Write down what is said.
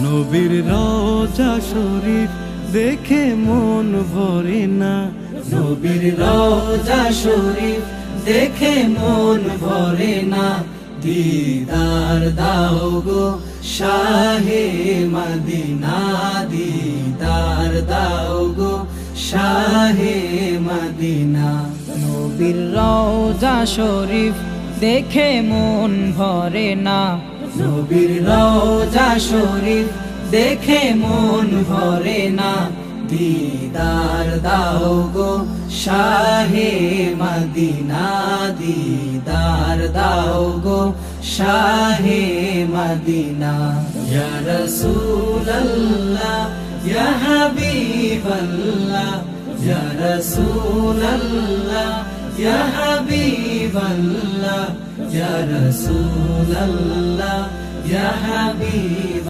নবীর রওজা শরীফ দেখে মন ভরে না, নবীর রওজা শরীফ দেখে মন ভরে না। দিদার দাও গো শাহে মদিনা, দিদার দাও গো শাহে মদিনা। নবীর রওজা শরীফ দেখে মন ভরে না, নবীর রওজা শরীফ দেখে মন ভরে না। দিদার দাও গো শাহে মদিনা, দিদার দাও গো শাহে মদিনা। ইয়া রাসূলাল্লাহ ইয়া হাবিবাল্লাহ, ইয়া রাসূলাল্লাহ ইয়া হাবিবাল্লাহ, ইয়া রাসূলাল্লাহ ইয়া হাবিব